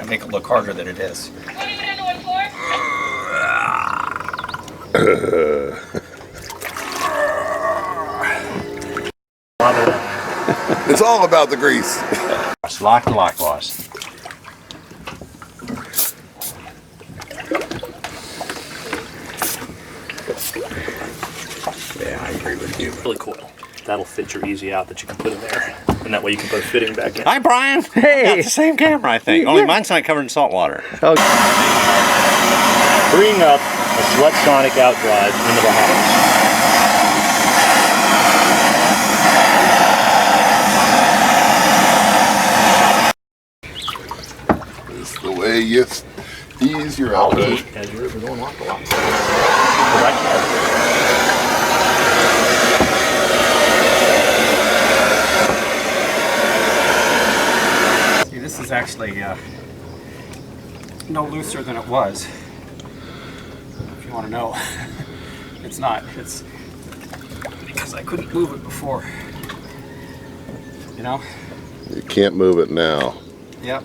make it look harder than it is. What are you doing for? It's all about the grease. Lock and lock, boss. Yeah, I agree with you. Really cool. That'll fit your easy out that you can put in there. And that way you can put a fitting back in. Hi, Brian. Hey. Got the same camera, I think. Only mine's not covered in salt water. Okay. Freeing up a Sweat Sonic outdrive in the Bahamas. It's the way you ease your output. As you're going off the lot. Right See, this is actually no looser than it was. If you want to know, it's not. It's because I couldn't move it before. You know? You can't move it now. Yep.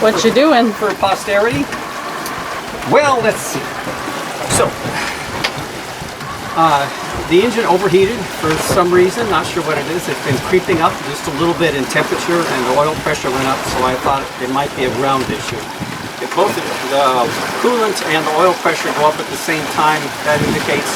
What you doing? For posterity? Well, let's see. So, the engine overheated for some reason, not sure what it is. It's been creeping up just a little bit in temperature and the oil pressure went up, so I thought it might be a ground issue. If both the coolant and the oil pressure go up at the same time, that indicates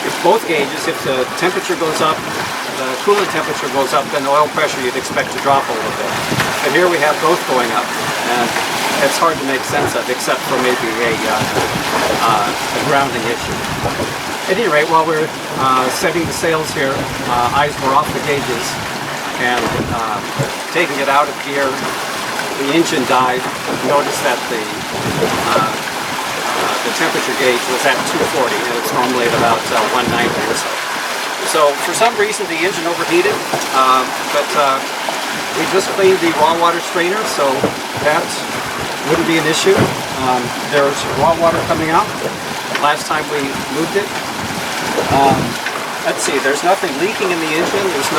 if both gauges, if the temperature goes up, the coolant temperature goes up, then the oil pressure you'd expect to drop a little bit. But here we have both going up, and it's hard to make sense of, except for maybe a grounding issue. At any rate, while we're setting the sails here, eyes were off the gauges, and taking it out of gear, the engine died. Notice that the temperature gauge was at 240, and it's normally at about 190 or so. So for some reason the engine overheated, but we just cleaned the raw water strainer, so that wouldn't be an issue. There's raw water coming out. Last time we moved it. Let's see, there's nothing leaking in the engine. There's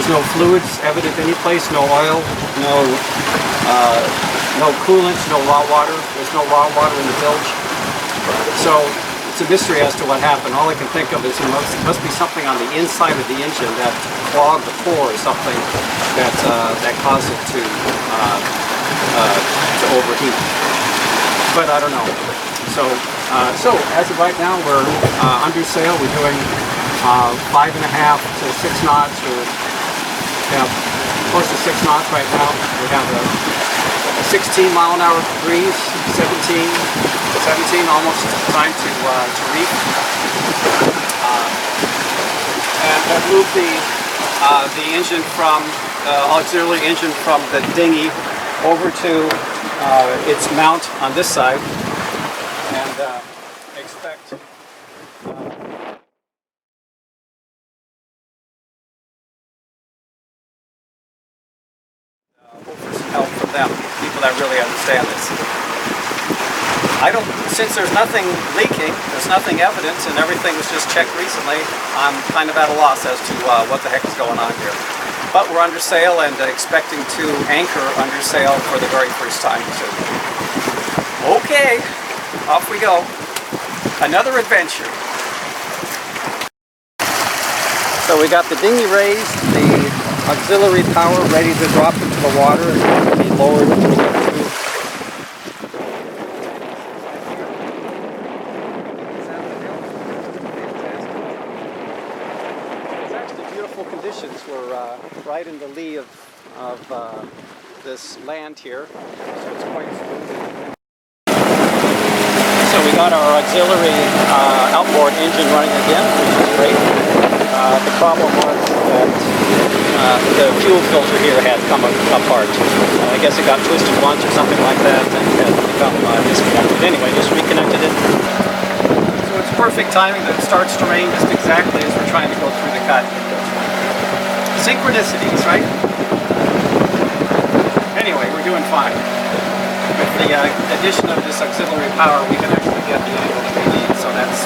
no fluids evident any place, no oil, no coolant, no raw water. There's no raw water in the bilge. So it's a mystery as to what happened. All I can think of is it must be something on the inside of the engine that clogged the pore or something that caused it to overheat. But I don't know. So as of right now, we're under sail. We're doing 5.5 to 6 knots, or close to 6 knots right now. We have a 16-mile-an-hour breeze, 17, almost time to reef. And I've moved the engine from auxiliary engine from the dinghy over to its mount on this side, and expect help from them, people that really understand this. Since there's nothing leaking, there's nothing evidence, and everything was just checked recently, I'm kind of at a loss as to what the heck is going on here. But we're under sail and expecting to anchor under sail for the very first time soon. Okay, off we go. Another adventure. So we got the dinghy raised, the auxiliary power ready to drop into the water and be lowered as we get through. It's actually beautiful conditions. We're right in the lee of this land here, so it's quite smooth. So we got our auxiliary outboard engine running again, which is great. The problem was that the fuel filter here had come apart. I guess it got twisted once or something like that and had become disconnected. Anyway, just reconnected it. So it's perfect timing that it starts to rain just exactly as we're trying to go through the cut. Synchronicities, right? Anyway, we're doing fine. With the addition of this auxiliary power, we can actually get the angle that we need, so that's